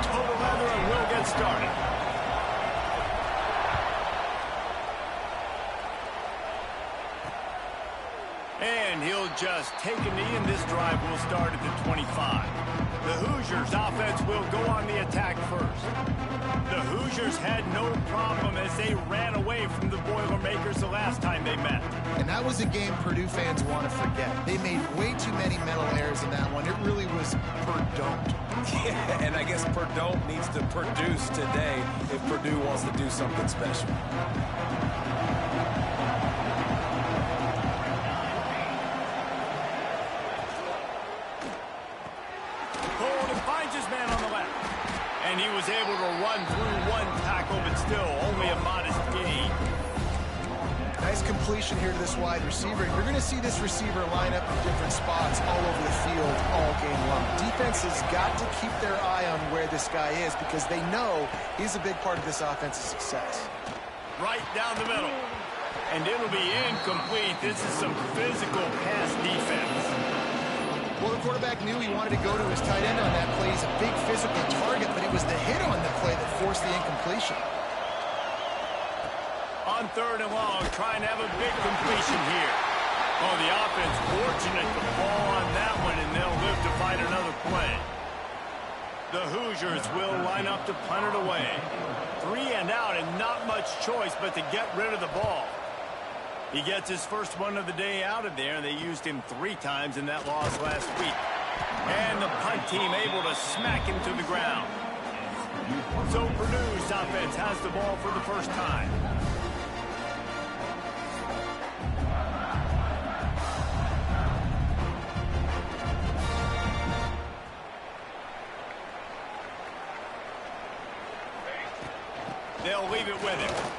total leather and we'll get started. And he'll just take a knee, and this drive will start at the 25. The Hoosiers offense will go on the attack first. The Hoosiers had no problem as they ran away from the Boilermakers the last time they met. And that was a game Purdue fans want to forget. They made way too many mental errors in that one. It really was Purdue. Yeah, and I guess Purdue needs to produce today if Purdue wants to do something special. And he was able to run through one tackle, but still only a modest gain. Nice completion here to this wide receiver. You're going to see this receiver line up in different spots all over the field all game long. Defense has got to keep their eye on where this guy is because they know he's a big part of this offense's success. Right down the middle. And it'll be incomplete. This is some physical pass defense. Well, the quarterback knew he wanted to go to his tight end on that play. He's a big physical target, but it was the hit on the play that forced the incompletion. On 3rd and long, trying to have a big completion here. Oh, the offense fortunate to fall on that one, and they'll live to fight another play. The Hoosiers will line up to punt it away. 3 and out, and not much choice but to get rid of the ball. He gets his first one of the day out of there. They used him 3 times in that loss last week. And the punt team able to smack him to the ground. So Purdue's offense has the ball for the first time. They'll leave it with him.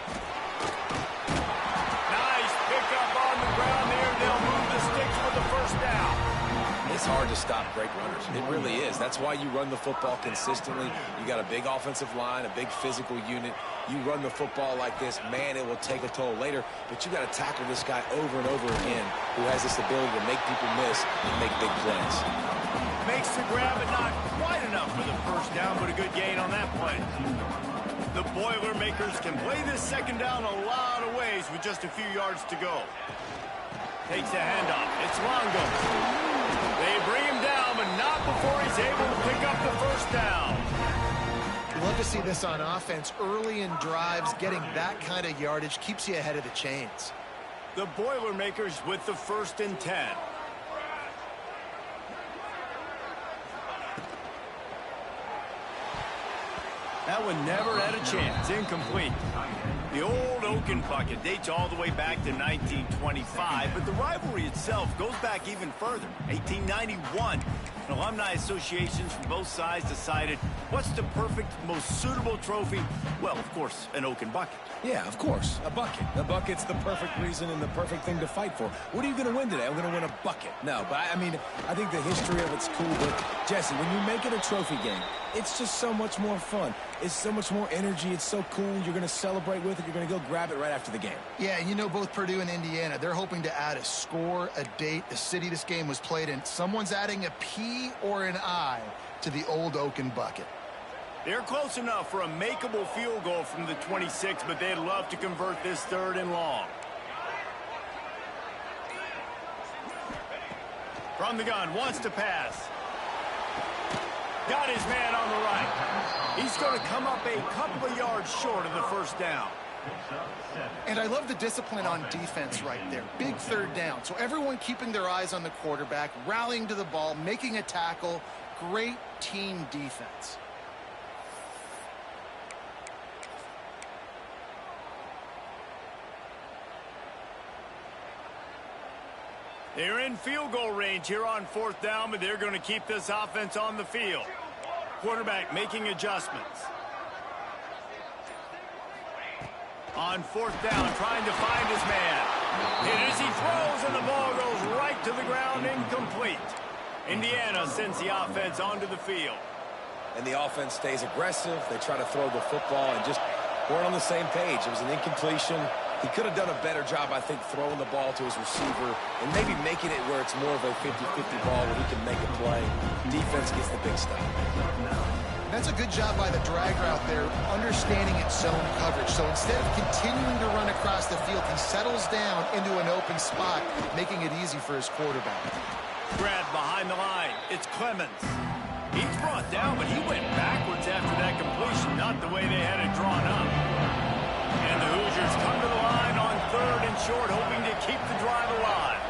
It's hard to stop great runners. It really is. That's why you run the football consistently. You got a big offensive line, a big physical unit. You run the football like this, man, it will take a toll later. But you got to tackle this guy over and over again who has this ability to make people miss and make big plays. Makes the grab, but not quite enough for the first down, but a good gain on that play. The Boilermakers can play this second down a lot of ways with just a few yards to go. Takes a handoff. It's Longo. They bring him down, but not before he's able to pick up the first down. You love to see this on offense. Early in drives, getting that kind of yardage keeps you ahead of the chains. The Boilermakers with the 1st and 10. That one never had a chance. Incomplete. The old Oaken bucket dates all the way back to 1925, but the rivalry itself goes back even further. 1891. Alumni associations from both sides decided what's the perfect, most suitable trophy? Well, of course, an Oaken bucket. Yeah, of course, a bucket. A bucket's the perfect reason and the perfect thing to fight for. What are you going to win today? I'm going to win a bucket. No, but I mean, I think the history of it's cool, but Jesse, when you make it a trophy game, it's just so much more fun. It's so much more energy. It's so cool. You're going to celebrate with it. You're going to go grab it right after the game. Yeah, and you know both Purdue and Indiana, they're hoping to add a score, a date, the city this game was played in. Someone's adding a P or an I to the old Oaken bucket. They're close enough for a makeable field goal from the 26, but they'd love to convert this 3rd and long. From the gun, wants to pass. Got his man on the right. He's going to come up a couple of yards short of the first down. And I love the discipline on defense right there. Big 3rd down. So everyone keeping their eyes on the quarterback, rallying to the ball, making a tackle. Great team defense. They're in field goal range here on 4th down, but they're going to keep this offense on the field. Quarterback making adjustments. On 4th down, trying to find his man. Hit as he throws, and the ball goes right to the ground, incomplete. Indiana sends the offense onto the field. And the offense stays aggressive. They try to throw the football and just weren't on the same page. It was an incompletion. He could have done a better job, I think, throwing the ball to his receiver and maybe making it where it's more of a 50-50 ball where he can make a play. Defense gets the big stop. That's a good job by the drag route there, understanding its zone coverage. So instead of continuing to run across the field, he settles down into an open spot, making it easy for his quarterback. Grab behind the line. It's Clemens. He's brought down, but he went backwards after that completion, not the way they had it drawn up. And the Hoosiers come to the line on 3rd and short, hoping to keep the drive alive.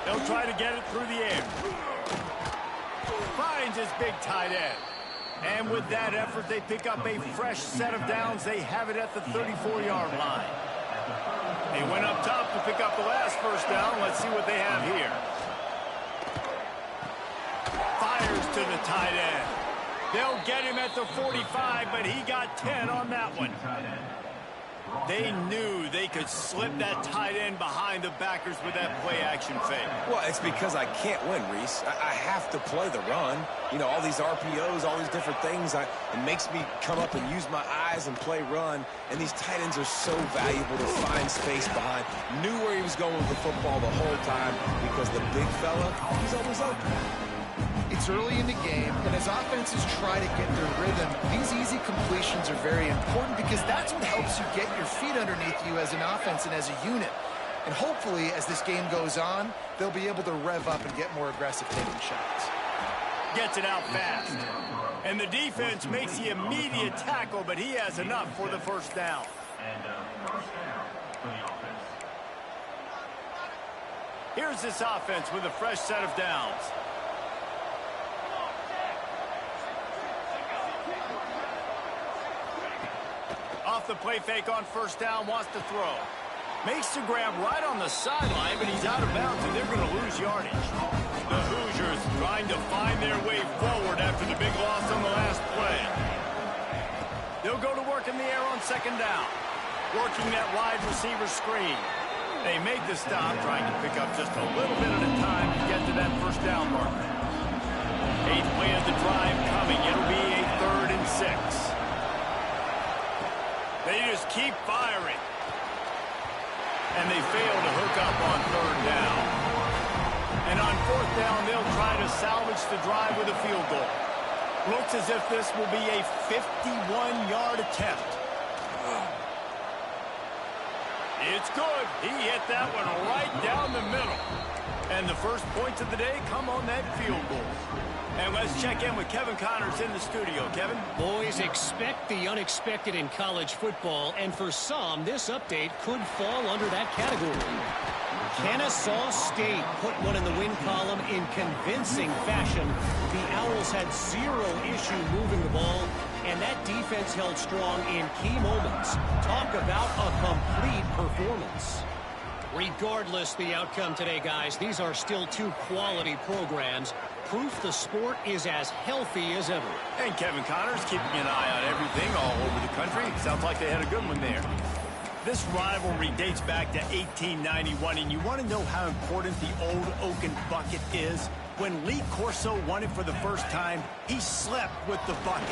They'll try to get it through the air. Finds his big tight end. And with that effort, they pick up a fresh set of downs. They have it at the 34-yard line. They went up top to pick up the last first down. Let's see what they have here. Fires to the tight end. They'll get him at the 45, but he got 10 on that one. They knew they could slip that tight end behind the backers with that play-action fake. Well, it's because I can't win, Reese. I have to play the run. You know, all these RPOs, all these different things. It makes me come up and use my eyes and play run. And these tight ends are so valuable to find space behind. Knew where he was going with the football the whole time because the big fella, he's always open. It's early in the game, and as offenses try to get their rhythm, these easy completions are very important because that's what helps you get your feet underneath you as an offense and as a unit. And hopefully, as this game goes on, they'll be able to rev up and get more aggressive taking shots. Gets it out fast. And the defense makes the immediate tackle, but he has enough for the first down. Here's this offense with a fresh set of downs. Off the play fake on first down, wants to throw. Makes the grab right on the sideline, but he's out of bounds, and they're going to lose yardage. The Hoosiers trying to find their way forward after the big loss on the last play. They'll go to work in the air on second down, working that wide receiver screen. They make the stop, trying to pick up just a little bit at a time to get to that first down marker. 8th play of the drive coming. It'll be a 3rd and 6. They just keep firing. And they fail to hook up on 3rd down. And on 4th down, they'll try to salvage the drive with a field goal. Looks as if this will be a 51-yard attempt. It's good. He hit that one right down the middle. And the first points of the day come on that field goal. And let's check in with Kevin Connors in the studio. Kevin? Boys, expect the unexpected in college football, and for some, this update could fall under that category. Kennesaw State put one in the win column in convincing fashion. The Owls had zero issue moving the ball, and that defense held strong in key moments. Talk about a complete performance. Regardless the outcome today, guys, these are still two quality programs. Proof the sport is as healthy as ever. And Kevin Connors keeping an eye on everything all over the country. Sounds like they had a good one there. This rivalry dates back to 1891, and you want to know how important the old Oaken bucket is? When Lee Corso won it for the first time, he slept with the bucket.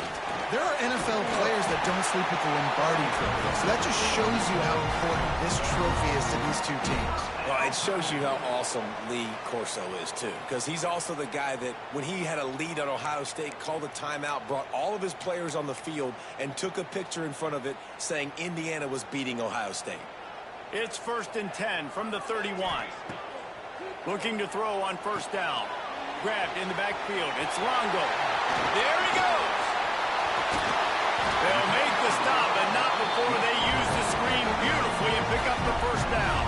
There are NFL players that don't sleep with the Lombardi trophy, so that just shows you how important this trophy is to these two teams. Well, it shows you how awesome Lee Corso is, too, because he's also the guy that, when he had a lead on Ohio State, called a timeout, brought all of his players on the field, and took a picture in front of it saying Indiana was beating Ohio State. It's 1st and 10 from the 31. Looking to throw on first down. Grabbed in the backfield. It's Longo. There he goes. They'll make the stop, but not before they use the screen beautifully and pick up the first down.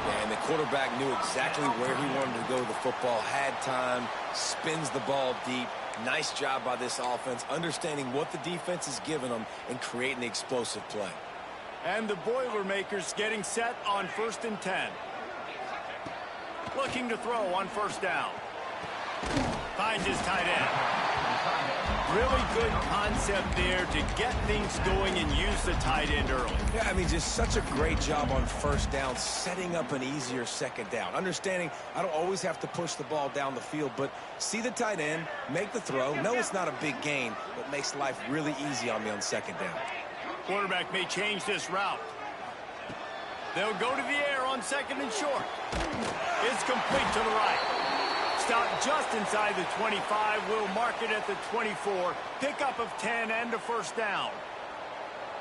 Yeah, and the quarterback knew exactly where he wanted to go with the football, had time, spins the ball deep. Nice job by this offense, understanding what the defense is giving them and creating the explosive play. And the Boilermakers getting set on 1st and 10. Looking to throw on first down. Finds his tight end. Really good concept there to get things going and use the tight end early. Yeah, I mean, just such a great job on first down, setting up an easier second down. Understanding I don't always have to push the ball down the field, but see the tight end, make the throw. No, it's not a big gain, but makes life really easy on me on second down. Quarterback may change this route. They'll go to the air on 2nd and short. It's complete to the right. Stop just inside the 25. We'll mark it at the 24. Pickup of 10 and a first down.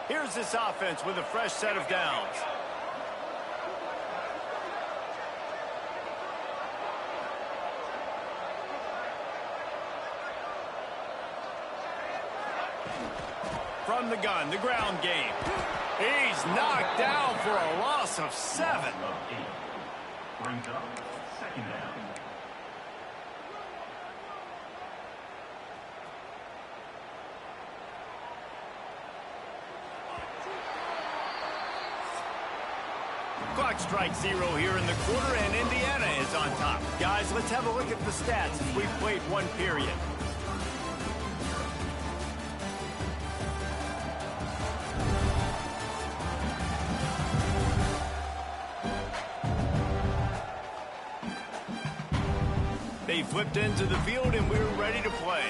Here's this offense with a fresh set of downs. From the gun, the ground game. He's knocked down for a loss of 7. Brings up second down. Clock strikes 0 here in the quarter, and Indiana is on top. Guys, let's have a look at the stats as we've played one period. They flipped into the field, and we're ready to play.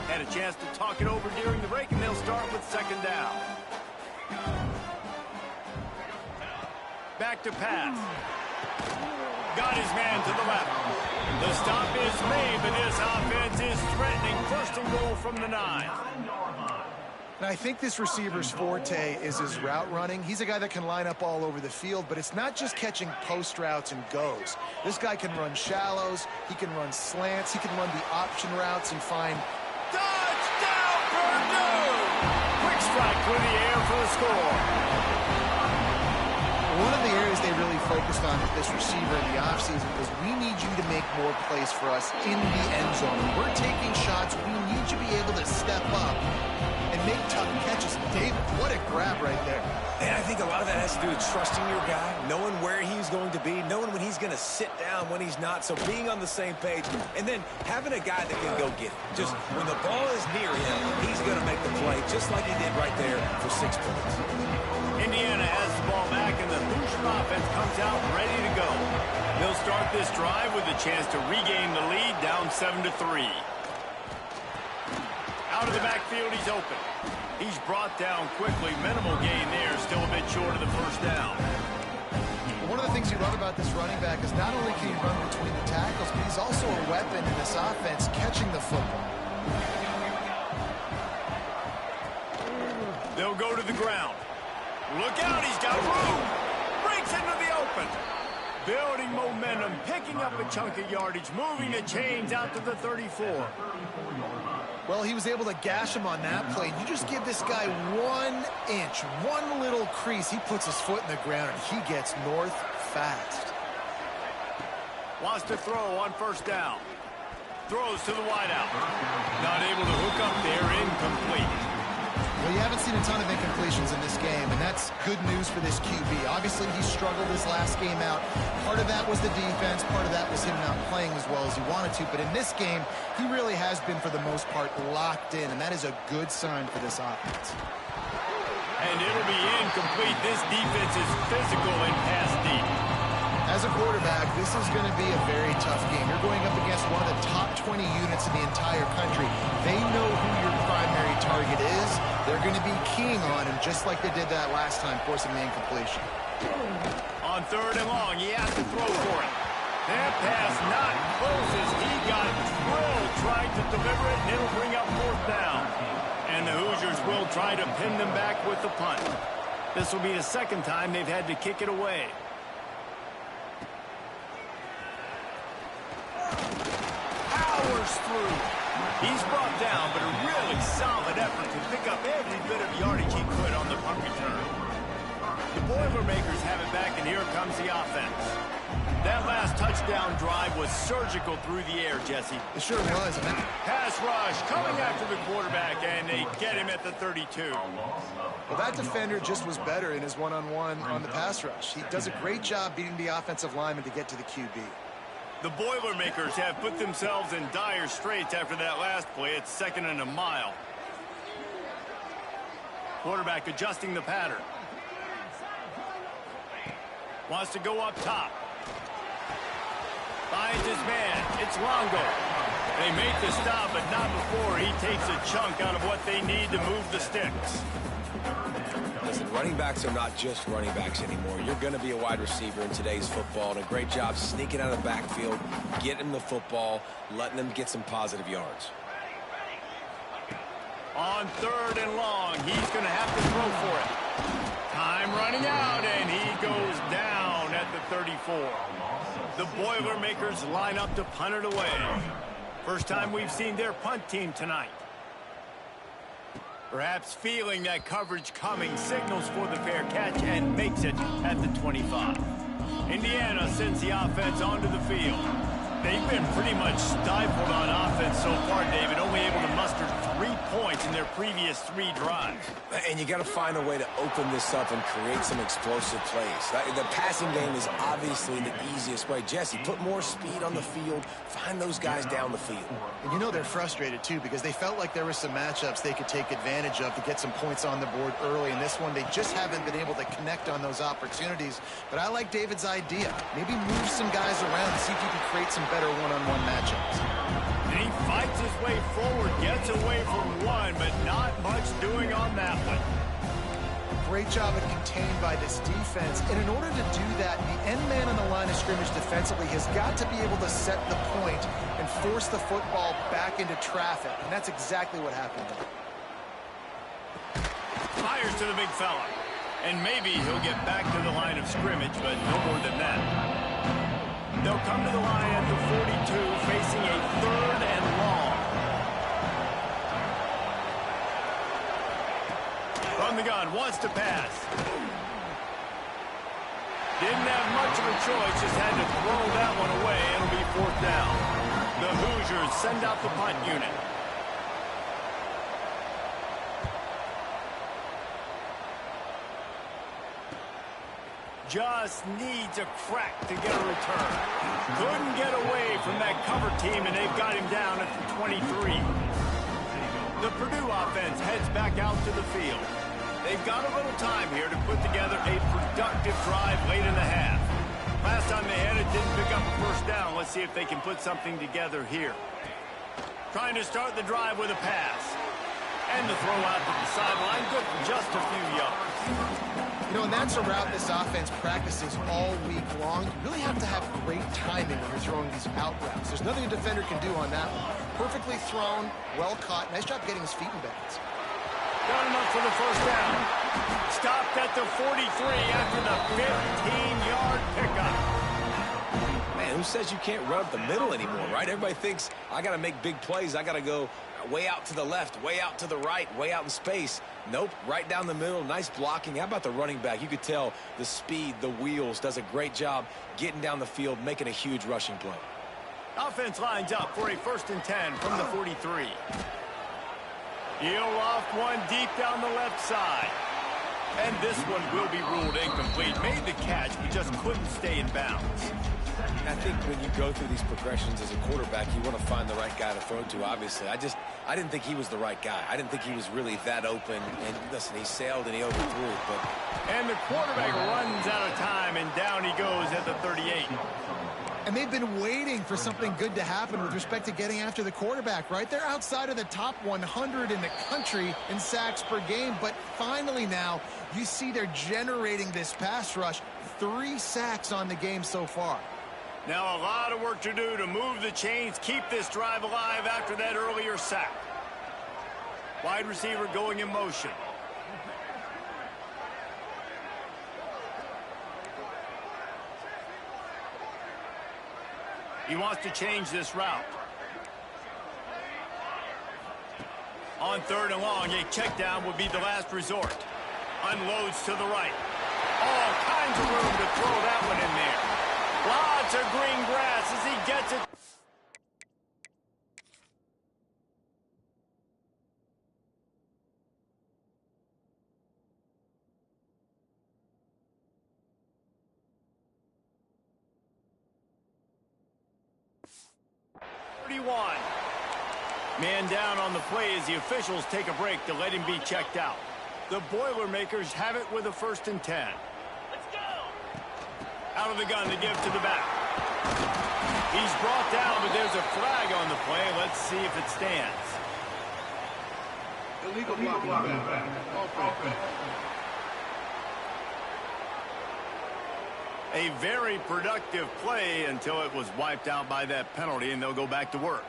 Had a chance to talk it over during the break, and they'll start with second down. Back to pass. Got his man to the left. The stop is made, but this offense is threatening. First and goal from the 9. And I think this receiver's forte is his route running. He's a guy that can line up all over the field, but it's not just catching post routes and goes. This guy can run shallows, he can run slants, he can run the option routes and find... Touchdown, Purdue! Quick strike with the air for the score. One of the areas they really focused on with this receiver in the offseason was we need you to make more plays for us in the end zone. When we're taking shots, we need you to be able to step up and make tough catches. David, what a grab right there. And I think a lot of that has to do with trusting your guy, knowing where he's going to be, knowing when he's going to sit down, when he's not, so being on the same page, and then having a guy that can go get it. Just when the ball is near him, he's going to make the play, just like he did right there for 6 points. Indiana has the ball back, and the Hoosier offense comes out ready to go. They'll start this drive with a chance to regain the lead, down 7-3. Out of the backfield, he's open. He's brought down quickly. Minimal gain there, still a bit short of the first down. One of the things you love about this running back is not only can he run between the tackles, but he's also a weapon in this offense catching the football. They'll go to the ground. Look out, he's got room. Breaks into the open. Building momentum, picking up a chunk of yardage, moving the chains out to the 34. Well, he was able to gash him on that play. You just give this guy 1 inch, one little crease. He puts his foot in the ground, and he gets north fast. Wants to throw on first down. Throws to the wideout. Not able to hook up there, incomplete. Well, you haven't seen a ton of incompletions in this game, and that's good news for this QB. Obviously, he struggled his last game out. Part of that was the defense. Part of that was him not playing as well as he wanted to. But in this game, he really has been, for the most part, locked in, and that is a good sign for this offense. And it'll be incomplete. This defense is physical and pass deep. As a quarterback, this is going to be a very tough game. You're going up against one of the top 20 units in the entire country. They know who your primary target is. They're going to be keying on him, just like they did that last time, forcing the incompletion. On third and long, he has to throw for it. That pass not close as he got drilled trying to deliver it, and it'll bring up fourth down. And the Hoosiers will try to pin them back with the punt. This will be the second time they've had to kick it away. Powers through. He's brought down, but a really solid effort to pick up every bit of yardage he could on the punt return. The Boilermakers have it back, and here comes the offense. That last touchdown drive was surgical through the air, Jesse. It sure was. Pass rush coming after the quarterback, and they get him at the 32. Well, that defender just was better in his one-on-one on the pass rush. He does a great job beating the offensive lineman to get to the QB. The Boilermakers have put themselves in dire straits after that last play. It's 2nd and a mile. Quarterback adjusting the pattern. Wants to go up top. Finds his man. It's Longo. They make the stop, but not before he takes a chunk out of what they need to move the sticks. Listen, running backs are not just running backs anymore. You're going to be a wide receiver in today's football, and a great job sneaking out of the backfield, getting them the football, letting them get some positive yards. On 3rd and long, he's going to have to throw for it. Time running out, and he goes down at the 34. The Boilermakers line up to punt it away. First time we've seen their punt team tonight. Perhaps feeling that coverage coming, signals for the fair catch and makes it at the 25. Indiana sends the offense onto the field. They've been pretty much stifled on offense so far, David, only able to muster 3 points in their previous 3 drives. And you got to find a way to open this up and create some explosive plays. The passing game is obviously the easiest way. Jesse, put more speed on the field. Find those guys down the field. And you know they're frustrated, too, because they felt like there were some matchups they could take advantage of to get some points on the board early. In this one, they just haven't been able to connect on those opportunities. But I like David's idea. Maybe move some guys around and see if you can create some better one-on-one matchups. And he fights his way forward, gets away from one, but not much doing on that one. Great job at contained by this defense. And in order to do that, the end man on the line of scrimmage defensively has got to be able to set the point and force the football back into traffic. And that's exactly what happened there. Fires to the big fella. And maybe he'll get back to the line of scrimmage, but no more than that. They'll come to the line at the 42, facing a 3rd and long. From the gun, wants to pass. Didn't have much of a choice, just had to throw that one away. It'll be 4th down. The Hoosiers send out the punt unit. Just needs a crack to get a return. Couldn't get away from that cover team, and they've got him down at the 23. The Purdue offense heads back out to the field. They've got a little time here to put together a productive drive late in the half. Last time they had it, didn't pick up a 1st down. Let's see if they can put something together here. Trying to start the drive with a pass. And the throw out to the sideline, good for just a few yards. You know, and that's a route this offense practices all week long. You really have to have great timing when you're throwing these out routes. There's nothing a defender can do on that one. Perfectly thrown, well caught. Nice job getting his feet in bounds. Got enough for the 1st down. Stopped at the 43 after the 15-yard pickup. Man, who says you can't run up the middle anymore, right? Everybody thinks, I got to make big plays. I got to go way out to the left, way out to the right, way out in space. Nope, right down the middle, nice blocking. How about the running back? You could tell the speed, the wheels, does a great job getting down the field, making a huge rushing play. Offense lines up for a 1st and 10 from the 43. He'll loft one deep down the left side. And this one will be ruled incomplete. Made the catch, but just couldn't stay in bounds. I think when you go through these progressions as a quarterback, you want to find the right guy to throw to, obviously. I didn't think he was the right guy. I didn't think he was really that open. And listen, he sailed and he overthrew it. But... And the quarterback runs out of time, and down he goes at the 38. And they've been waiting for something good to happen with respect to getting after the quarterback, right? They're outside of the top 100 in the country in sacks per game, but finally now you see they're generating this pass rush. 3 sacks on the game so far. Now a lot of work to do to move the chains, keep this drive alive after that earlier sack. Wide receiver going in motion. He wants to change this route. On 3rd and long, a check down would be the last resort. Unloads to the right. All kinds of room to throw that one in there. Lots of green grass as he gets it. Man down on the play as the officials take a break to let him be checked out. The Boilermakers have it with a 1st and 10. Let's go! Out of the gun to give to the back. He's brought down, but there's a flag on the play. Let's see if it stands. Illegal blocking back. Oaken. A very productive play until it was wiped out by that penalty, and they'll go back to work.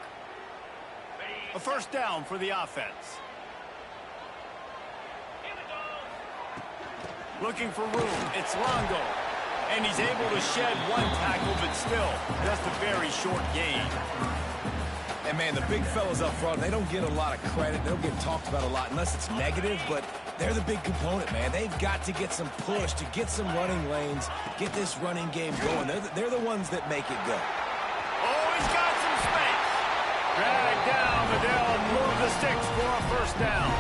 A first down for the offense. Looking for room. It's Longo. And he's able to shed one tackle, but still, just a very short gain. And, man, the big fellas up front, they don't get a lot of credit. They don't get talked about a lot unless it's negative, but they're the big component, man. They've got to get some push, to get some running lanes, get this running game going. They're the ones that make it go. Oh, he's got some space. Drag down, but they'll move the sticks for a first down.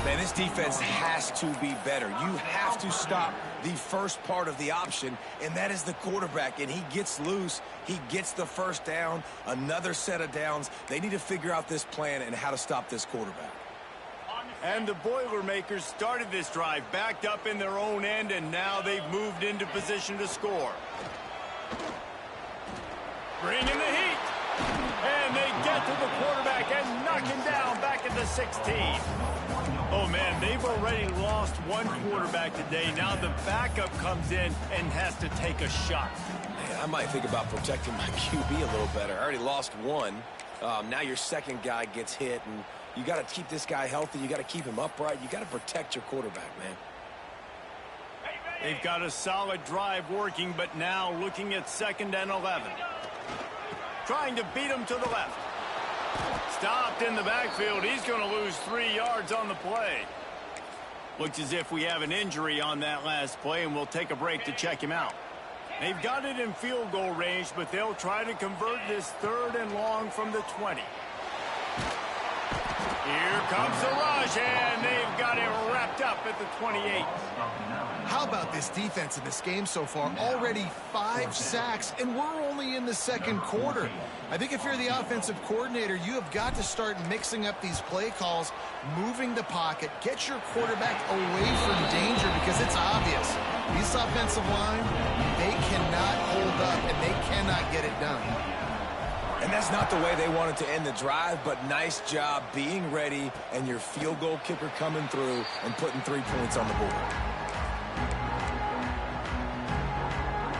Man, this defense has to be better. You have to stop the first part of the option, and that is the quarterback. And he gets loose. He gets the first down, another set of downs. They need to figure out this plan and how to stop this quarterback. And the Boilermakers started this drive backed up in their own end, and now they've moved into position to score. Bringing the heat. And they get to the quarterback and knock him down back at the 16. Oh, man, they've already lost one quarterback today. Now the backup comes in and has to take a shot. Man, I might think about protecting my QB a little better. I already lost one. Now your second guy gets hit, and you got to keep this guy healthy. You got to keep him upright. You got to protect your quarterback, man. They've got a solid drive working, but now looking at 2nd and 11. Trying to beat him to the left. Stopped in the backfield. He's going to lose 3 yards on the play. Looks as if we have an injury on that last play, and we'll take a break to check him out. They've got it in field goal range, but they'll try to convert this 3rd and long from the 20. Here comes the rush, and they've got it wrapped up at the 28. How about this defense in this game so far? Already 5 sacks, and we're only in the 2nd quarter. I think if you're the offensive coordinator, you have got to start mixing up these play calls, moving the pocket, get your quarterback away from danger, because it's obvious. This offensive line, they cannot hold up, and they cannot get it done. And that's not the way they wanted to end the drive, but nice job being ready and your field goal kicker coming through and putting 3 points on the board.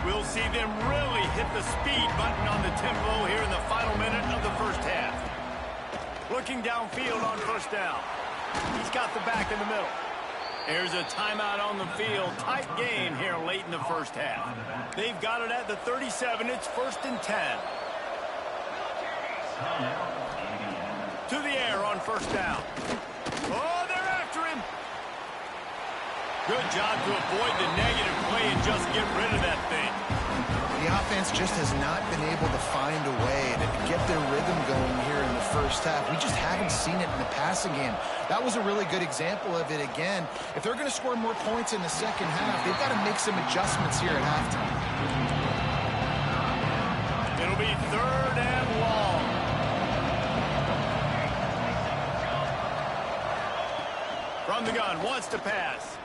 We'll see them really hit the speed button on the tempo here in the final minute of the first half. Looking downfield on first down. He's got the back in the middle. There's a timeout on the field. Tight game here late in the first half. They've got it at the 37. It's 1st and 10. To the air on first down. Oh, they're after him. Good job to avoid the negative play and just get rid of that thing. The offense just has not been able to find a way to get their rhythm going here in the first half. We just haven't seen it in the passing game. That was a really good example of it again. If they're going to score more points in the second half, they've got to make some adjustments here at halftime. It'll be 3rd and long. From the gun, wants to pass.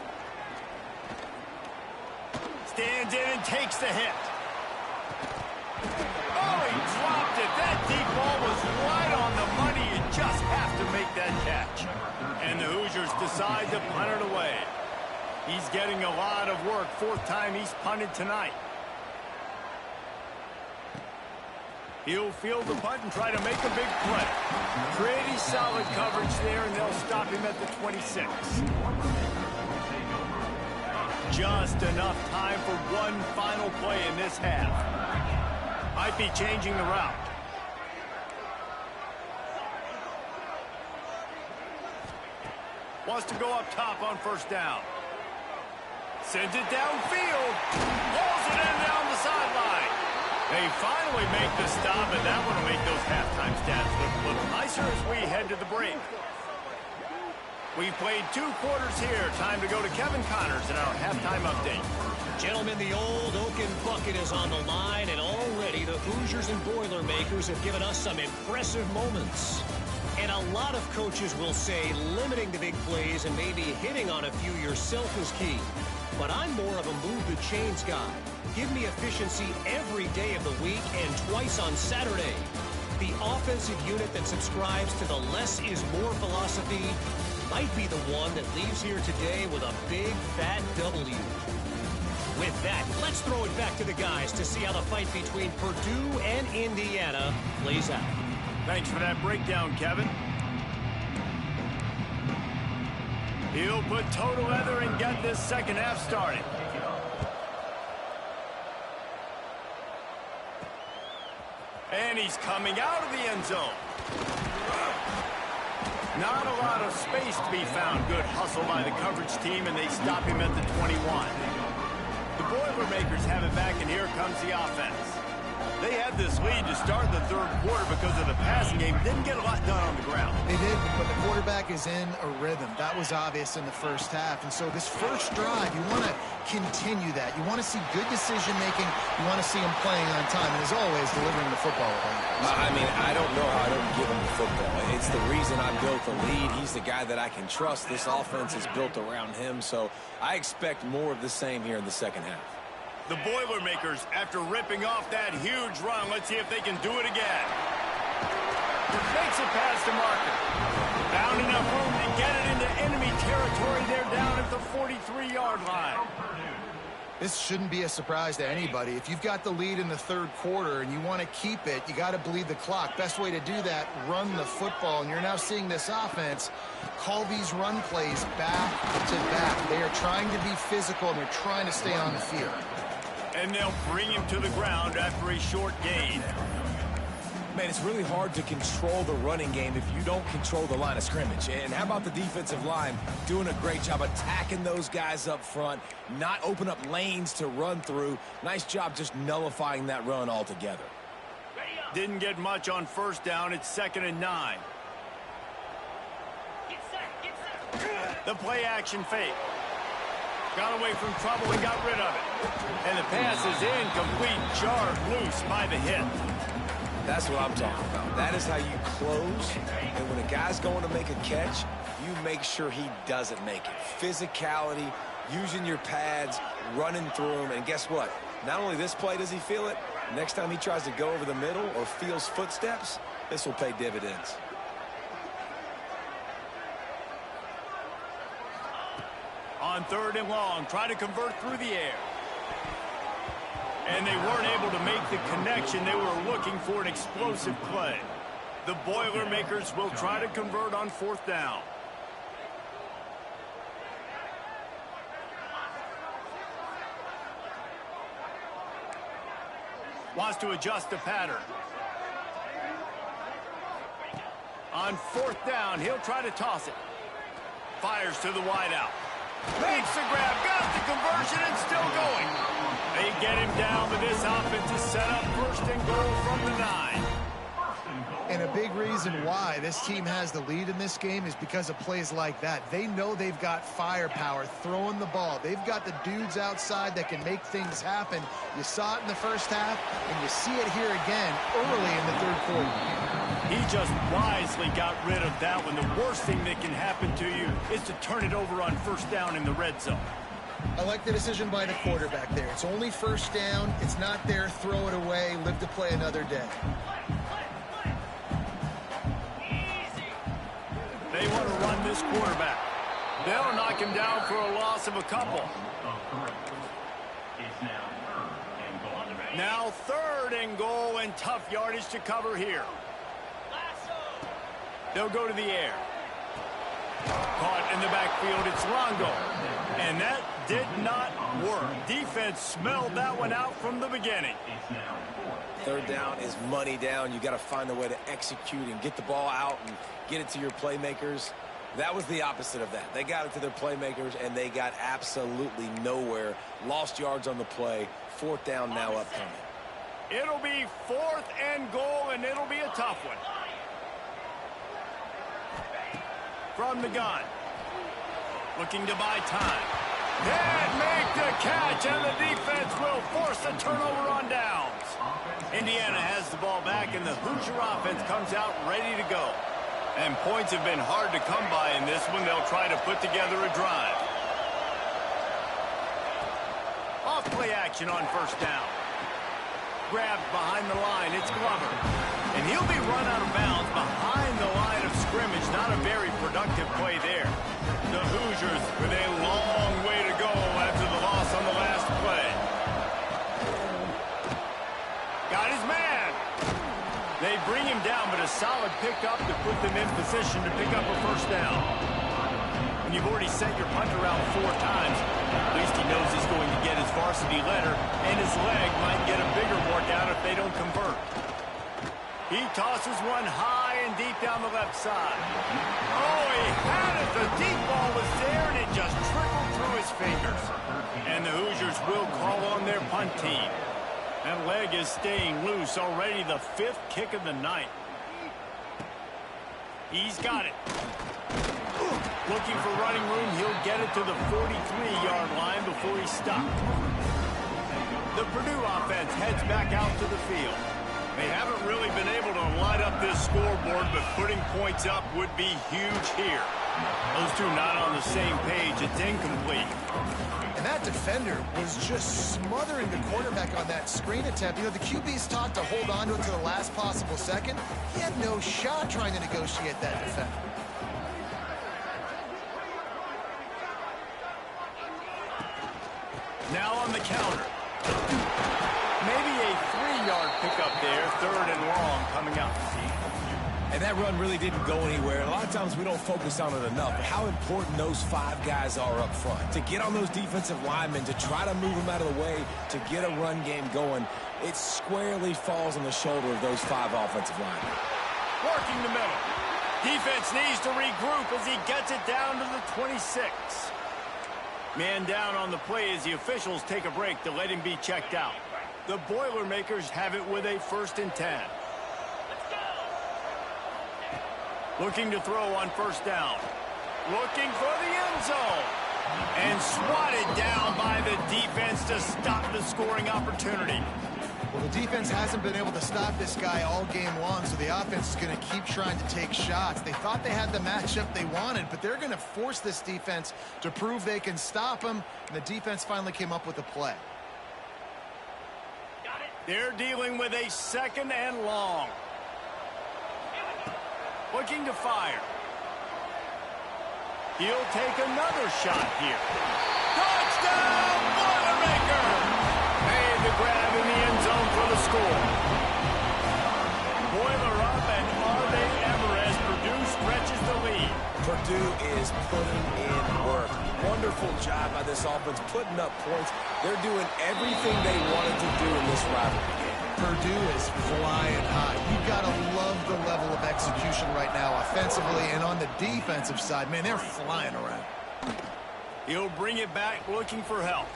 Stands in and takes the hit. Oh, he dropped it. That deep ball was right on the money. You just have to make that catch. And the Hoosiers decide to punt it away. He's getting a lot of work. 4th time he's punted tonight. He'll field the punt and try to make a big play. Pretty solid coverage there, and they'll stop him at the 26. Just enough time for one final play in this half. Might be changing the route. Wants to go up top on first down. Sends it downfield. Pulls it in down the sideline. They finally make the stop, and that one will make those halftime stats look a little nicer as we head to the break. We've played 2 quarters here. Time to go to Kevin Connors in our halftime update. Gentlemen, the old Oaken bucket is on the line, and already the Hoosiers and Boilermakers have given us some impressive moments. And a lot of coaches will say limiting the big plays and maybe hitting on a few yourself is key. But I'm more of a move the chains guy. give me efficiency every day of the week and twice on Saturday. The offensive unit that subscribes to the less is more philosophy might be the one that leaves here today with a big, fat W. With that, let's throw it back to the guys to see how the fight between Purdue and Indiana plays out. Thanks for that breakdown, Kevin. He'll put toe together and get this second half started. And he's coming out of the end zone. Not a lot of space to be found. Good hustle by the coverage team, and they stop him at the 21. The Boilermakers have it back, and here comes the offense. They had this lead to start the third quarter because of the passing game. Didn't get a lot done on the ground. They did, but the quarterback is in a rhythm. That was obvious in the first half. And so this first drive, you want to continue that. You want to see good decision-making. You want to see him playing on time. And as always, delivering the football. I mean, I don't know how I don't give him the football. It's the reason I built the lead. He's the guy that I can trust. This offense is built around him. So I expect more of the same here in the second half. The Boilermakers, after ripping off that huge run, let's see if they can do it again. Makes it past the marker. Found enough room to get it into enemy territory. They're down at the 43-yard line. This shouldn't be a surprise to anybody. If you've got the lead in the third quarter and you want to keep it, you got to bleed the clock. Best way to do that, run the football. And you're now seeing this offense call these run plays back to back. They are trying to be physical, and they're trying to stay on the field. And they'll bring him to the ground after a short gain. Man, it's really hard to control the running game if you don't control the line of scrimmage. And how about the defensive line doing a great job attacking those guys up front, not open up lanes to run through. Nice job just nullifying that run altogether. Didn't get much on first down. It's 2nd and 9. The play action fake. Got away from trouble and got rid of it. And the pass is incomplete, jarred loose by the hit. That's what I'm talking about. That is how you close. And when a guy's going to make a catch, you make sure he doesn't make it. Physicality, using your pads, running through him. And guess what? Not only this play does he feel it, next time he tries to go over the middle or feels footsteps, this will pay dividends. On 3rd and long, try to convert through the air. And they weren't able to make the connection. They were looking for an explosive play. The Boilermakers will try to convert on 4th down. Wants to adjust the pattern. On 4th down, he'll try to toss it. Fires to the wideout. Makes the grab, got the conversion, and still going. They get him down, but this offense is set up 1st and goal from the 9. And a big reason why this team has the lead in this game is because of plays like that. They know they've got firepower throwing the ball. They've got the dudes outside that can make things happen. You saw it in the first half, and you see it here again early in the third quarter. He just wisely got rid of that one. The worst thing that can happen to you is to turn it over on 1st down in the red zone. I like the decision by the quarterback there. It's only 1st down. It's not there. Throw it away. Live to play another day. They want to run this quarterback. They'll knock him down for a loss of a couple. Now 3rd and goal, and tough yardage to cover here. They'll go to the air. Caught in the backfield, it's Longo. And that did not work. Defense smelled that one out from the beginning. 3rd down is money down. You got to find a way to execute and get the ball out and get it to your playmakers. That was the opposite of that. They got it to their playmakers, and they got absolutely nowhere. Lost yards on the play. 4th down now upcoming. It'll be 4th and goal, and it'll be a tough one. From the gun. Looking to buy time. Can't make the catch, and the defense will force the turnover on downs. Indiana has the ball back, and the Hoosier offense comes out ready to go. And points have been hard to come by in this one. They'll try to put together a drive. Off play action on first down. Grabbed behind the line. It's Glover. And he'll be run out of bounds behind the line of scrimmage. Not a very productive play there. The Hoosiers with a long way to go after the loss on the last play. Got his man. They bring him down, but a solid pickup to put them in position to pick up a first down. When you've already sent your punter out 4 times, at least he knows he's going to get his varsity letter, and his leg might get a bigger workout if they don't convert. He tosses one high and deep down the left side. Oh, he had it. The deep ball was there, and it just trickled through his fingers. And the Hoosiers will call on their punt team. That leg is staying loose. Already the 5th kick of the night. He's got it. Looking for running room. He'll get it to the 43-yard line before he stopped. The Purdue offense heads back out to the field. They haven't really been able to light up this scoreboard, but putting points up would be huge here. Those two not on the same page. It's incomplete. And that defender was just smothering the quarterback on that screen attempt. You know, the QB's taught to hold on to it to the last possible second. He had no shot trying to negotiate that defender. Now on the counter. Maybe a 3-yard pickup there. 3rd and long coming up. And that run really didn't go anywhere. A lot of times we don't focus on it enough, but how important those 5 guys are up front. To get on those defensive linemen, to try to move them out of the way, to get a run game going, it squarely falls on the shoulder of those 5 offensive linemen. Working the middle. Defense needs to regroup as he gets it down to the 26. Man down on the play as the officials take a break to let him be checked out. The Boilermakers have it with a 1st and 10. Looking to throw on first down. Looking for the end zone. And swatted down by the defense to stop the scoring opportunity. Well, the defense hasn't been able to stop this guy all game long, so the offense is going to keep trying to take shots. They thought they had the matchup they wanted, but they're going to force this defense to prove they can stop him, and the defense finally came up with a play. They're dealing with a 2nd and long. Looking to fire. He'll take another shot here. Touchdown, Boilermaker! Made the grab in the end zone for the score. Boiler up, and are they ever as Purdue stretches the lead. Purdue is putting in work. Wonderful job by this offense, putting up points. They're doing everything they wanted to do in this rivalry game. Purdue is flying high. You've got to love the level of execution right now offensively, and on the defensive side, man, they're flying around. He'll bring it back looking for help.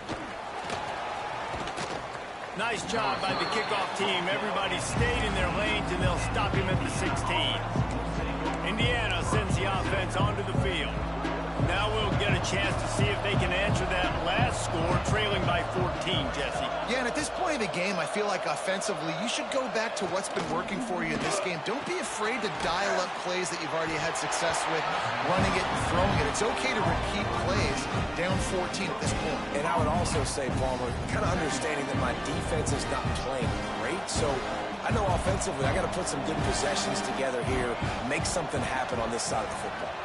Nice job by the kickoff team. Everybody stayed in their lanes, and they'll stop him at the 16. Indiana sends the offense onto the field. Now we'll get a chance to see if they can answer that last score, trailing by 14, Jesse. Yeah, and at this point of the game, I feel like offensively, you should go back to what's been working for you in this game. Don't be afraid to dial up plays that you've already had success with, running it and throwing it. It's okay to repeat plays down 14 at this point. And I would also say, Palmer, kind of understanding that my defense is not playing great, so I know offensively I got to put some good possessions together here, make something happen on this side of the football.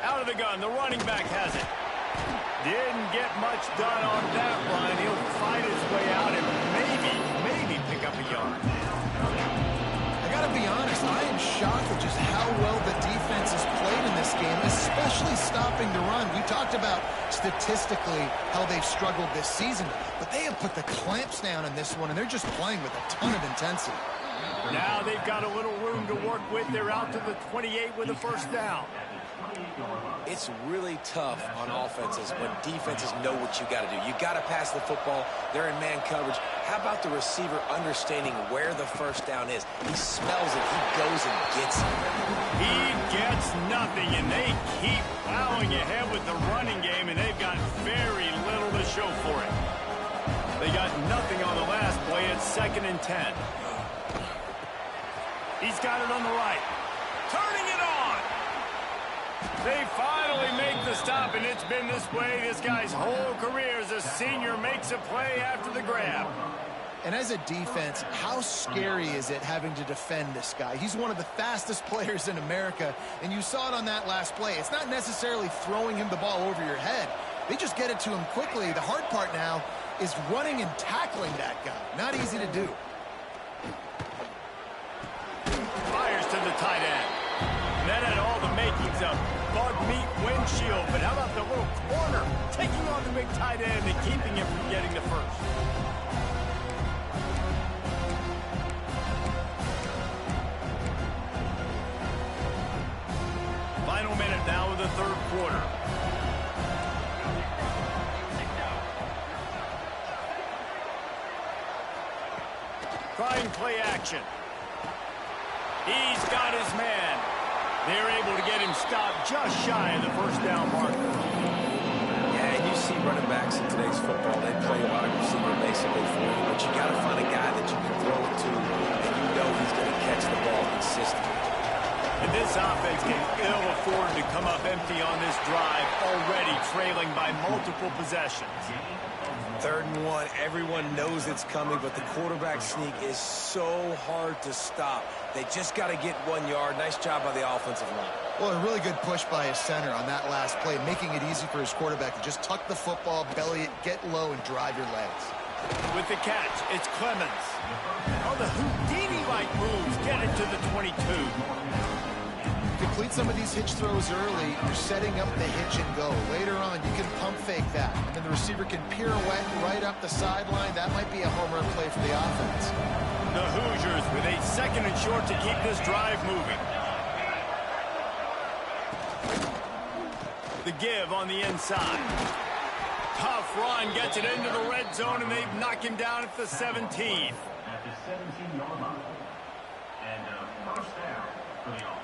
Out of the gun, the running back has it. Didn't get much done on that run. He'll fight his way out and maybe pick up a yard. I got to be honest, I am shocked at just how well the defense has played in this game, especially stopping the run. We talked about statistically how they've struggled this season, but they have put the clamps down in this one, and they're just playing with a ton of intensity. Now they've got a little room to work with. They're out to the 28 with a first down. It's really tough on offenses when defenses know what you got to do. You got to pass the football. They're in man coverage. How about the receiver understanding where the first down is? He smells it. He goes and gets it. He gets nothing, and they keep plowing ahead with the running game, and they've got very little to show for it. They got nothing on the last play. It's 2nd and 10. He's got it on the right. Turning it on. They finally make the the stop, and it's been this way this guy's whole career as a senior makes a play after the grab. And as a defense, how scary is it having to defend this guy? He's one of the fastest players in America, and you saw it on that last play. It's not necessarily throwing him the ball over your head. They just get it to him quickly. The hard part now is running and tackling that guy. Not easy to do. Fires to the tight end. And that had all the makings of bug meat windshield, but how about the little corner taking on the big tight end and keeping him from getting the first? Final minute now of the third quarter. Trying play action. He's got his man. They're able to get him stopped just shy of the first down marker. Yeah, and you see running backs in today's football, they play wide receiver basically for you, but you got to find a guy that you can throw it to, and you know he's going to catch the ball consistently. And this offense can ill afford to come up empty on this drive, already trailing by multiple possessions. 3rd and 1, everyone knows it's coming, but the quarterback sneak is so hard to stop. They just got to get 1 yard. Nice job by the offensive line. Well, a really good push by his center on that last play, making it easy for his quarterback to just tuck the football, belly it, get low, and drive your legs. With the catch, it's Clemens. Oh, the Houdini-like moves get it to the 22. Complete some of these hitch throws early, you're setting up the hitch and go. Later on, you can pump fake that, and then the receiver can pirouette right up the sideline. That might be a home run play for the offense. The Hoosiers with a 2nd and short to keep this drive moving. The give on the inside. Tough run, gets it into the red zone, and they've knocked him down at the 17. At the 17-yard line. And first down for the offense.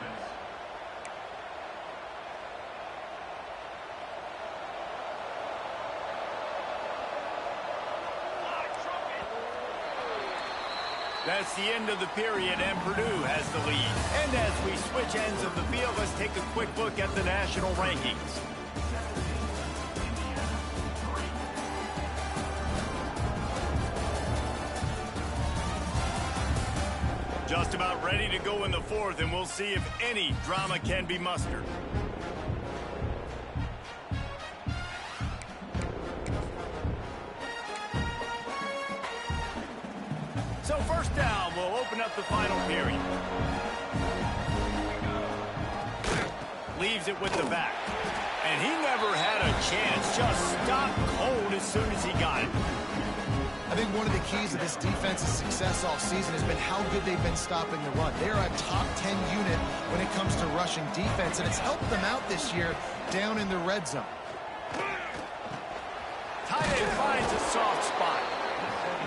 That's the end of the period, and Purdue has the lead. And as we switch ends of the field, let's take a quick look at the national rankings. Just about ready to go in the 4th, and we'll see if any drama can be mustered. So first down, we'll open up the final period. Leaves it with the back. And he never had a chance. Just stopped cold as soon as he got it. I think one of the keys to this defense's success all season has been how good they've been stopping the run. They're a top 10 unit when it comes to rushing defense, and it's helped them out this year down in the red zone. Tight end finds a soft spot.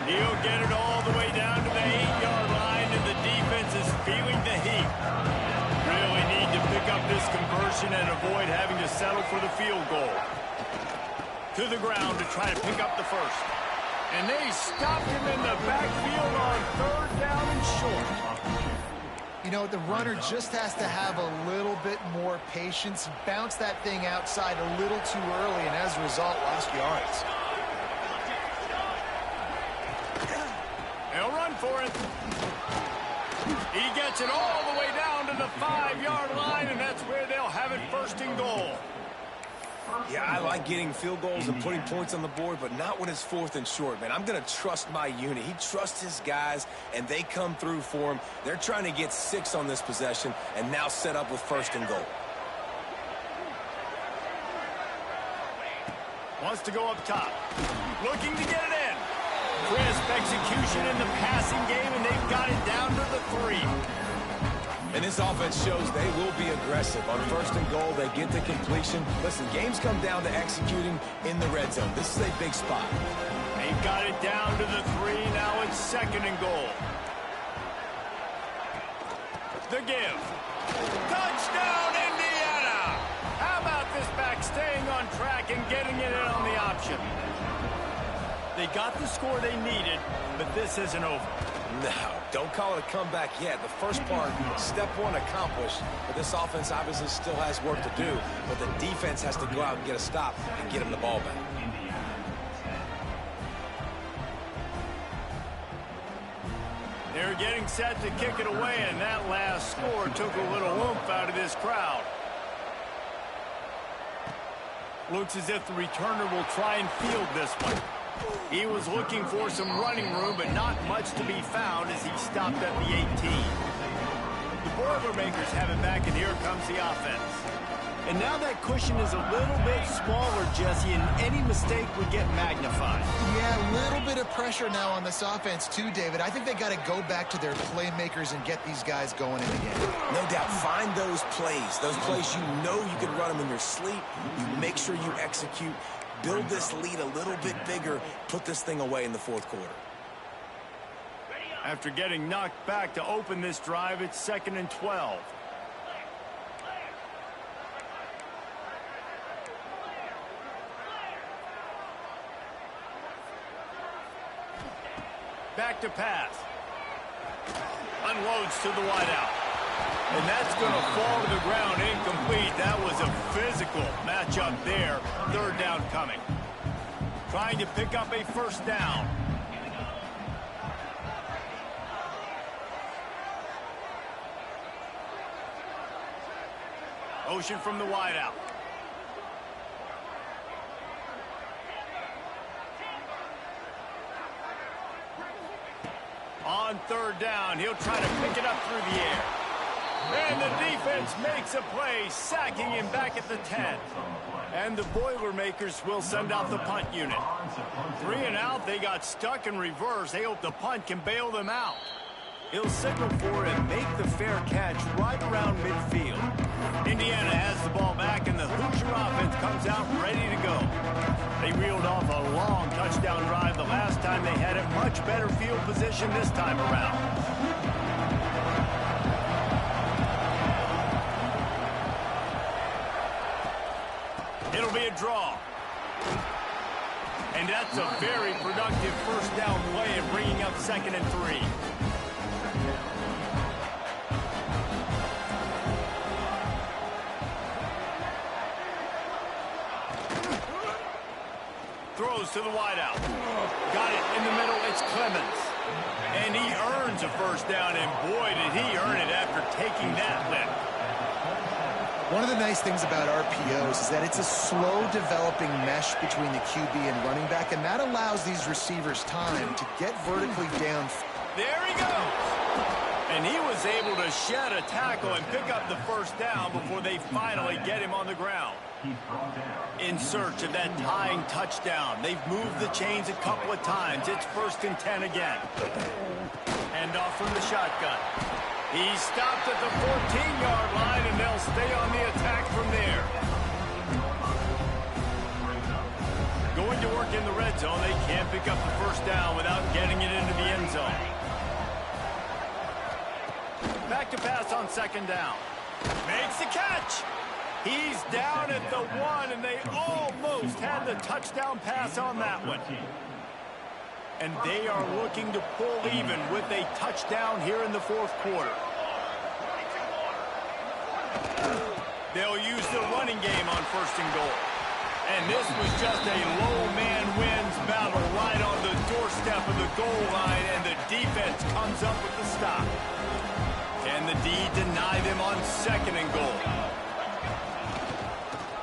He'll get it all the way down to the 8-yard line, and the defense is feeling the heat. Really need to pick up this conversion and avoid having to settle for the field goal. To the ground to try to pick up the first. And they stopped him in the backfield on 3rd down and short. You know, the runner just has to have a little bit more patience, bounce that thing outside a little too early, and as a result, lost yards. They'll run for it. He gets it all the way down to the 5-yard line, and that's where they'll have it 1st and goal. Yeah, I like getting field goals and putting points on the board, but not when it's 4th and short, man. I'm going to trust my unit. He trusts his guys, and they come through for him. They're trying to get 6 on this possession and now set up with 1st and goal. Wants to go up top. Looking to get it in. Crisp execution in the passing game, and they've got it down to the 3. And this offense shows they will be aggressive. On 1st and goal, they get the completion. Listen, games come down to executing in the red zone. This is a big spot. They've got it down to the 3. Now it's 2nd and goal. The give. Touchdown, Indiana! How about this back staying on track and getting it in on the option? They got the score they needed, but this isn't over. No, don't call it a comeback yet. The first part, step one accomplished, but this offense obviously still has work to do, but the defense has to go out and get a stop and get him the ball back. They're getting set to kick it away, and that last score took a little oomph out of this crowd. Looks as if the returner will try and field this one. He was looking for some running room, but not much to be found as he stopped at the 18. The Boilermakers have it back, and here comes the offense. And now that cushion is a little bit smaller, Jesse, and any mistake would get magnified. Yeah, a little bit of pressure now on this offense too, David. I think they got to go back to their playmakers and get these guys going in the game. No doubt. Find those plays you know you can run them in your sleep. You make sure you execute. Build this lead a little bit bigger. Put this thing away in the fourth quarter. After getting knocked back to open this drive, it's 2nd and 12. Back to pass. Unloads to the wideout. And that's going to fall to the ground incomplete. That was a physical matchup there. 3rd down coming. Trying to pick up a first down. Ocean from the wideout. On 3rd down, he'll try to pick it up through the air. And the defense makes a play, sacking him back at the 10. And the Boilermakers will send out the punt unit. 3 and out, they got stuck in reverse. They hope the punt can bail them out. He'll signal for it and make the fair catch right around midfield. Indiana has the ball back, and the Hoosier offense comes out ready to go. They reeled off a long touchdown drive the last time they had it. Much better field position this time around. It'll be a draw. And that's a very productive first down play and bringing up 2nd and 3. Throws to the wideout. Got it in the middle. It's Clemens. And he earns a first down, and boy, did he earn it after taking that lift. One of the nice things about RPOs is that it's a slow developing mesh between the QB and running back, and that allows these receivers time to get vertically down. There he goes. And he was able to shed a tackle and pick up the first down before they finally get him on the ground. In search of that tying touchdown. They've moved the chains a couple of times. It's 1st and 10 again. Hand off from the shotgun. He stopped at the 14-yard line, and they'll stay on the attack from there. Going to work in the red zone. They can't pick up the first down without getting it into the end zone. Back to pass on 2nd down. Makes the catch. He's down at the 1, and they almost had the touchdown pass on that one. And they are looking to pull even with a touchdown here in the 4th quarter. They'll use the running game on 1st and goal. And this was just a low man wins battle right on the doorstep of the goal line, and the defense comes up with the stop. Can the D deny them on 2nd and goal?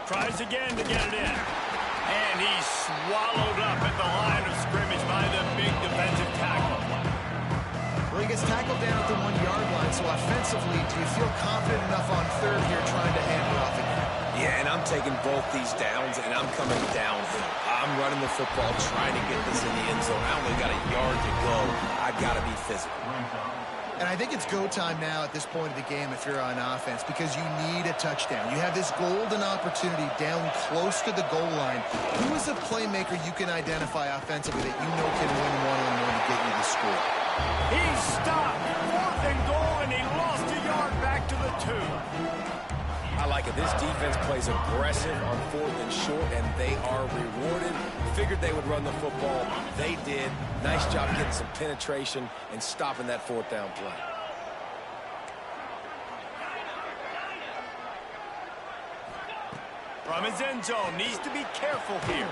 Tries again to get it in. And he's swallowed up at the line of scrimmage by the big defensive tackle. Well, he gets tackled down at the 1-yard line, so offensively, do you feel confident enough on 3rd here trying to hand it off again? Yeah, and I'm taking both these downs, and I'm coming downhill. I'm running the football, trying to get this in the end zone. I only got a yard to go. I got to be physical. And I think it's go time now at this point of the game if you're on offense, because you need a touchdown. You have this golden opportunity down close to the goal line. Who is a playmaker you can identify offensively that you know can win one-on-one to get you the score? He's stopped. 4th and goal, and he lost a yard back to the 2. I like like it. This defense plays aggressive on 4th and short, and they are rewarded. Figured they would run the football. They did. Nice job getting some penetration and stopping that 4th down play. From his end zone, needs to be careful here.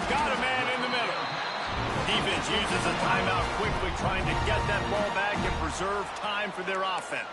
Got a man in the middle. Defense uses a timeout quickly, trying to get that ball back and preserve time for their offense.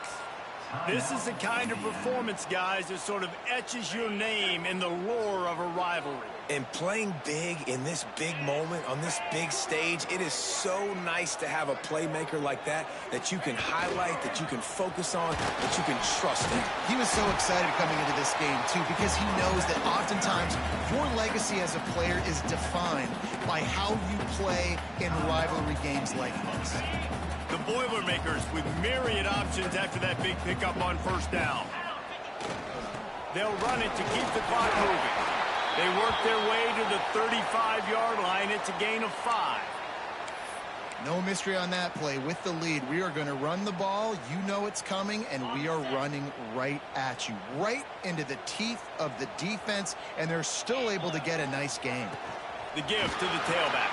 This is the kind of performance, guys, that sort of etches your name in the lore of a rivalry. And playing big in this big moment, on this big stage, it is so nice to have a playmaker like that you can highlight, that you can focus on, that you can trust in. He was so excited coming into this game, too, because he knows that oftentimes your legacy as a player is defined by how you play in rivalry games like this. The Boilermakers with myriad options after that big pickup on 1st down. They'll run it to keep the clock moving. They work their way to the 35-yard line. It's a gain of 5. No mystery on that play. With the lead, we are going to run the ball. You know it's coming, and we are running right at you, right into the teeth of the defense, and they're still able to get a nice game. The give to the tailback.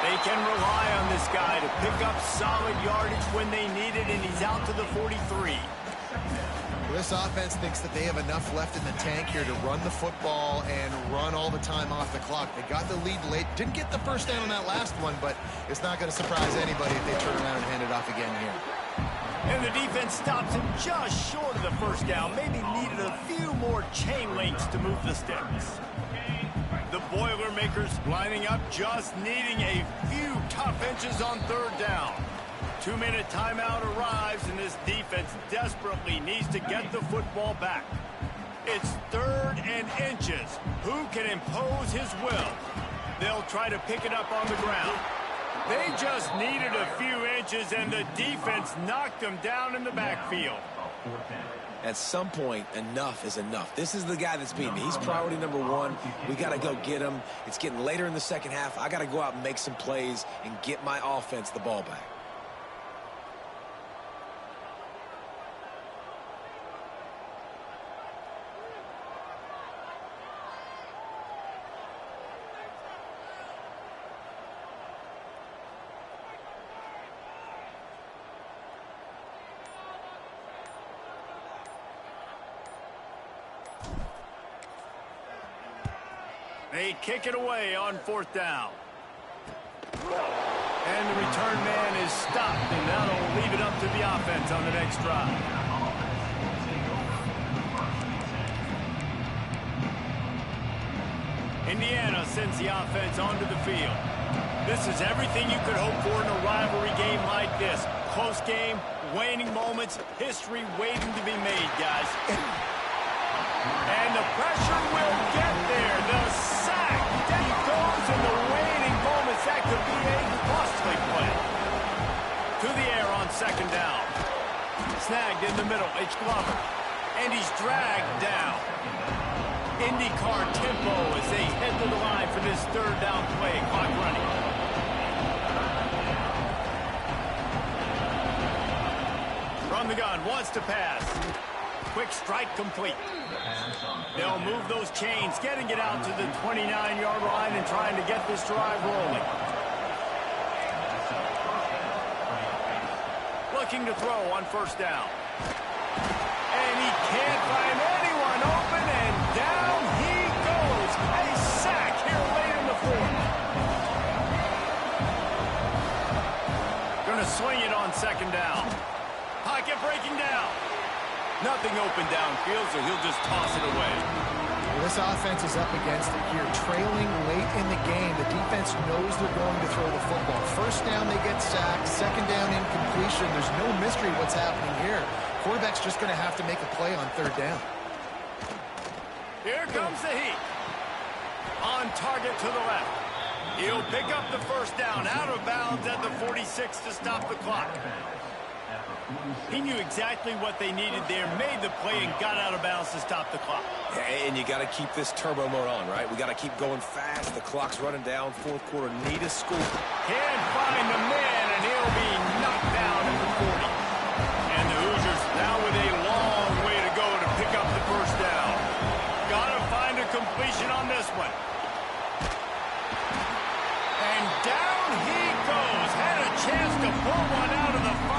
They can rely on this guy to pick up solid yardage when they need it, and he's out to the 43. Well, this offense thinks that they have enough left in the tank here to run the football and run all the time off the clock. They got the lead late. Didn't get the 1st down on that last one, but it's not going to surprise anybody if they turn around and hand it off again here. And the defense stops him just short of the 1st down. Maybe needed a few more chain links to move the sticks. The Boilermakers lining up, just needing a few tough inches on 3rd down. 2-minute timeout arrives, and this defense desperately needs to get the football back. It's 3rd and inches. Who can impose his will? They'll try to pick it up on the ground. They just needed a few inches, and the defense knocked them down in the backfield. At some point, enough is enough. This is the guy that's beating me. He's priority number 1. We got to go get him. It's getting later in the 2nd half. I got to go out and make some plays and get my offense the ball back. They kick it away on 4th down. And the return man is stopped, and that'll leave it up to the offense on the next drive. Indiana sends the offense onto the field. This is everything you could hope for in a rivalry game like this. Close game, waning moments, history waiting to be made, guys. And the pressure will get there. The sack. There he goes in the waning moments. That could be a costly play. To the air on 2nd down. Snagged in the middle. It's Glover. And he's dragged down. IndyCar tempo as they head to the line for this 3rd down play. Clock running. From the gun. Wants to pass. Quick strike complete. They'll move those chains, getting it out to the 29-yard line and trying to get this drive rolling. Looking to throw on 1st down. And he can't find anyone open, and down he goes. A sack here late in the 4th. Gonna swing it on 2nd down. Pocket breaking down. Nothing open downfield, so he'll just toss it away. Well, this offense is up against it here. Trailing late in the game, the defense knows they're going to throw the football. 1st down, they get sacked. 2nd down, incompletion. There's no mystery what's happening here. Quarterback's just going to have to make a play on 3rd down. Here comes the heat. On target to the left. He'll pick up the 1st down, out of bounds at the 46 to stop the clock. He knew exactly what they needed there, made the play, and got out of bounds to stop the clock. And you got to keep this turbo mode on, right? We got to keep going fast. The clock's running down. 4th quarter, need a score. Can't find the man, and he'll be knocked down at the 40.